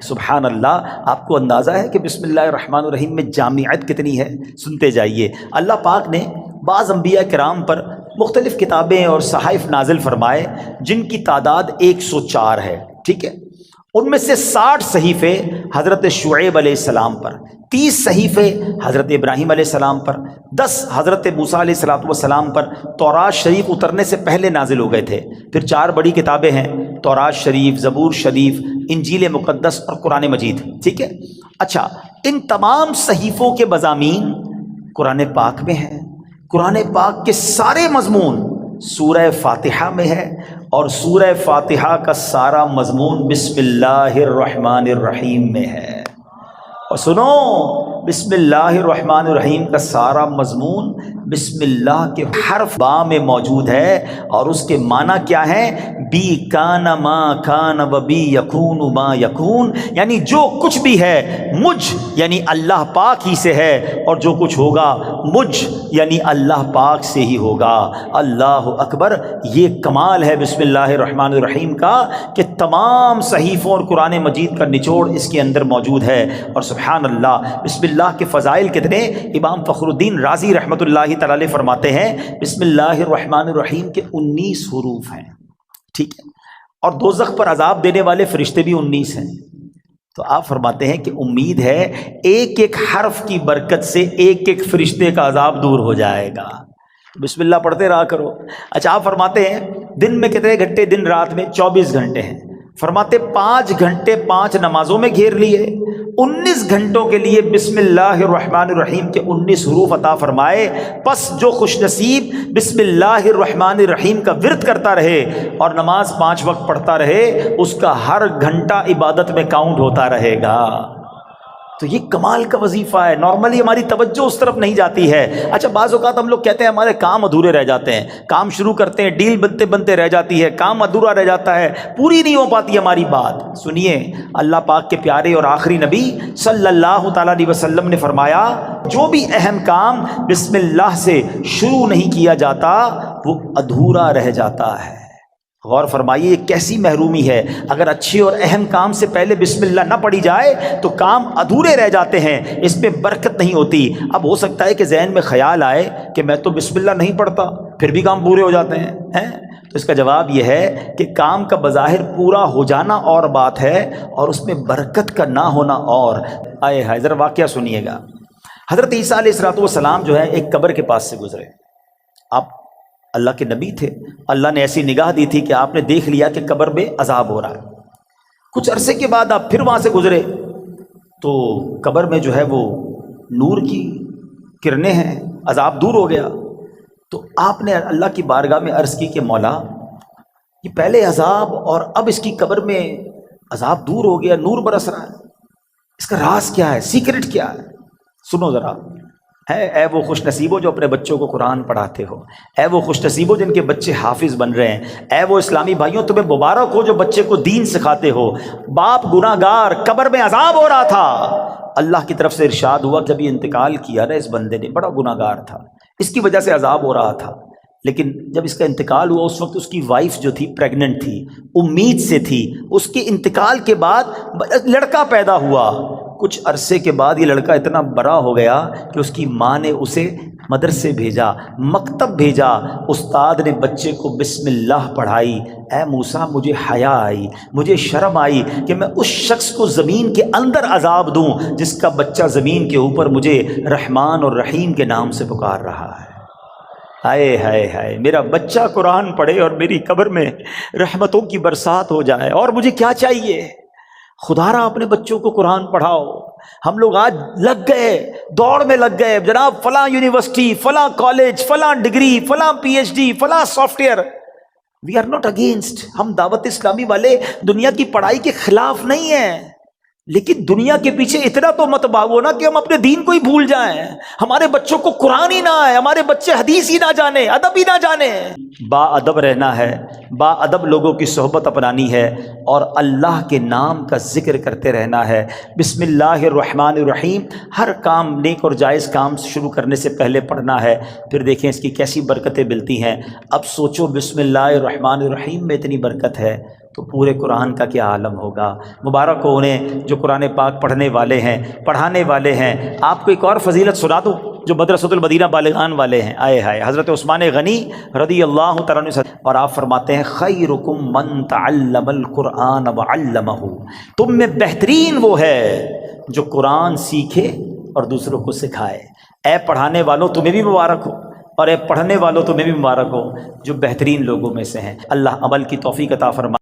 سبحان اللہ، آپ کو اندازہ ہے کہ بسم اللہ الرحمن الرحیم میں جامعیت کتنی ہے؟ سنتے جائیے۔ اللہ پاک نے بعض انبیاء کرام پر مختلف کتابیں اور صحائف نازل فرمائے جن کی تعداد 104 ہے، ٹھیک ہے؟ ان میں سے 60 صحیفے حضرت شعیب علیہ السلام پر، 30 صحیفے حضرت ابراہیم علیہ السلام پر، 10 حضرت موسیٰ علیہ السلام پر تورات شریف اترنے سے پہلے نازل ہو گئے تھے۔ پھر 4 بڑی کتابیں ہیں، تورات شریف، زبور شریف، انجیل مقدس اور قرآن مجید، ٹھیک ہے؟ اچھا، ان تمام صحیفوں کے مضامین قرآن پاک میں ہیں۔ قرآن پاک کے سارے مضمون سورہ فاتحہ میں ہے، اور سورہ فاتحہ کا سارا مضمون بسم اللہ الرحمن الرحیم میں ہے۔ اور سنو، بسم اللہ الرحمن الرحیم کا سارا مضمون بسم اللہ کے حرف با میں موجود ہے، اور اس کے معنی کیا ہے؟ بی کان ما کان و بی یکون ما یکون، یعنی جو کچھ بھی ہے مجھ یعنی اللہ پاک ہی سے ہے، اور جو کچھ ہوگا مجھ یعنی اللہ پاک سے ہی ہوگا۔ اللہ اکبر! یہ کمال ہے بسم اللہ الرحمن الرحیم کا کہ تمام صحیفوں اور قرآن مجید کا نچوڑ اس کے اندر موجود ہے۔ اور سبحان اللہ، بسم اللہ کے فضائل کتنے! امام فخر الدین رازی رحمۃ اللہ تعالی فرماتے ہیں بسم اللہ الرحمن الرحیم کے 19 حروف ہیں، ٹھیک ہے؟ اور دوزخ پر عذاب دینے والے فرشتے بھی 19 ہیں۔ تو آپ فرماتے ہیں کہ امید ہے ایک ایک حرف کی برکت سے ایک ایک فرشتے کا عذاب دور ہو جائے گا۔ بسم اللہ پڑھتے رہا کرو۔ اچھا، آپ فرماتے ہیں دن میں کتنے گھنٹے؟ دن رات میں 24 گھنٹے ہیں۔ فرماتے 5 گھنٹے 5 نمازوں میں گھیر لیے، 19 گھنٹوں کے لیے بسم اللہ الرحمن الرحیم کے 19 حروف عطا فرمائے۔ پس جو خوش نصیب بسم اللہ الرحمن الرحیم کا ورد کرتا رہے اور نماز 5 وقت پڑھتا رہے، اس کا ہر گھنٹہ عبادت میں کاؤنٹ ہوتا رہے گا۔ تو یہ کمال کا وظیفہ ہے۔ نارملی ہماری توجہ اس طرف نہیں جاتی ہے۔ اچھا، بعض اوقات ہم لوگ کہتے ہیں ہمارے کام ادھورے رہ جاتے ہیں، کام شروع کرتے ہیں، ڈیل بنتے بنتے رہ جاتی ہے، کام ادھورا رہ جاتا ہے، پوری نہیں ہو پاتی ہماری بات۔ سنیے، اللہ پاک کے پیارے اور آخری نبی صلی اللہ تعالیٰ علیہ وسلم نے فرمایا جو بھی اہم کام بسم اللہ سے شروع نہیں کیا جاتا وہ ادھورا رہ جاتا ہے۔ غور فرمائیے، یہ کیسی محرومی ہے! اگر اچھے اور اہم کام سے پہلے بسم اللہ نہ پڑھی جائے تو کام ادھورے رہ جاتے ہیں، اس میں برکت نہیں ہوتی۔ اب ہو سکتا ہے کہ ذہن میں خیال آئے کہ میں تو بسم اللہ نہیں پڑھتا، پھر بھی کام پورے ہو جاتے ہیں۔ تو اس کا جواب یہ ہے کہ کام کا بظاہر پورا ہو جانا اور بات ہے، اور اس میں برکت کا نہ ہونا اور۔ آئے ہائے، ذرا واقعہ سنیے گا۔ حضرت عیسیٰ علیہ السلام جو ہے ایک قبر کے پاس سے گزرے۔ آپ اللہ کے نبی تھے، اللہ نے ایسی نگاہ دی تھی کہ آپ نے دیکھ لیا کہ قبر میں عذاب ہو رہا ہے۔ کچھ عرصے کے بعد آپ پھر وہاں سے گزرے تو قبر میں جو ہے وہ نور کی کرنیں ہیں، عذاب دور ہو گیا۔ تو آپ نے اللہ کی بارگاہ میں عرض کی کہ مولا، یہ پہلے عذاب اور اب اس کی قبر میں عذاب دور ہو گیا، نور برس رہا ہے، اس کا راز کیا ہے؟ سیکرٹ کیا ہے؟ سنو ذرا۔ اے وہ خوش نصیبوں جو اپنے بچوں کو قرآن پڑھاتے ہو، اے وہ خوش نصیبوں جن کے بچے حافظ بن رہے ہیں، اے وہ اسلامی بھائیوں تمہیں مبارک ہو جو بچے کو دین سکھاتے ہو۔ باپ گناہ گار، قبر میں عذاب ہو رہا تھا، اللہ کی طرف سے ارشاد ہوا جب یہ انتقال کیا نا اس بندے نے، بڑا گناہ گار تھا، اس کی وجہ سے عذاب ہو رہا تھا، لیکن جب اس کا انتقال ہوا اس وقت اس کی وائف جو تھی پریگننٹ تھی، امید سے تھی۔ اس کے انتقال کے بعد لڑکا پیدا ہوا۔ کچھ عرصے کے بعد یہ لڑکا اتنا بڑا ہو گیا کہ اس کی ماں نے اسے مدرسے بھیجا، مکتب بھیجا، استاد نے بچے کو بسم اللہ پڑھائی۔ اے موسیٰ، مجھے حیا آئی، مجھے شرم آئی کہ میں اس شخص کو زمین کے اندر عذاب دوں جس کا بچہ زمین کے اوپر مجھے رحمان اور رحیم کے نام سے پکار رہا ہے۔ ہائے ہائے ہائے، میرا بچہ قرآن پڑھے اور میری قبر میں رحمتوں کی برسات ہو جائے، اور مجھے کیا چاہیے؟ خدا را اپنے بچوں کو قرآن پڑھاؤ۔ ہم لوگ آج لگ گئے، دوڑ میں لگ گئے، جناب فلاں یونیورسٹی، فلاں کالج، فلاں ڈگری، فلاں پی ایچ ڈی، فلاں software. We are not against, ہم دعوت اسلامی والے دنیا کی پڑھائی کے خلاف نہیں ہیں، لیکن دنیا کے پیچھے اتنا تو مت بھاگو نا کہ ہم اپنے دین کو ہی بھول جائیں، ہمارے بچوں کو قرآن ہی نہ آئے، ہمارے بچے حدیث ہی نہ جانے، ادب ہی نہ جانے۔ با ادب رہنا ہے، با ادب لوگوں کی صحبت اپنانی ہے، اور اللہ کے نام کا ذکر کرتے رہنا ہے۔ بسم اللہ الرحمن الرحیم ہر کام نیک اور جائز کام شروع کرنے سے پہلے پڑھنا ہے، پھر دیکھیں اس کی کیسی برکتیں ملتی ہیں۔ اب سوچو بسم اللہ الرحمن الرحیم میں اتنی برکت ہے تو پورے قرآن کا کیا عالم ہوگا۔ مبارک ہو انہیں جو قرآن پاک پڑھنے والے ہیں، پڑھانے والے ہیں۔ آپ کو ایک اور فضیلت سنا دوں جو مدرسۃ المدینہ بالغان والے ہیں، آئے ہائے، حضرت عثمان غنی رضی اللہ تعالیٰ عنہ، اور آپ فرماتے ہیں خیرکم من تعلم القرآن وعلمہ، تم میں بہترین وہ ہے جو قرآن سیکھے اور دوسروں کو سکھائے۔ اے پڑھانے والوں تمہیں بھی مبارک ہو، اور اے پڑھنے والوں تمہیں بھی مبارک ہو جو بہترین لوگوں میں سے ہیں۔ اللہ عمل کی توفیق عطا فرمائے۔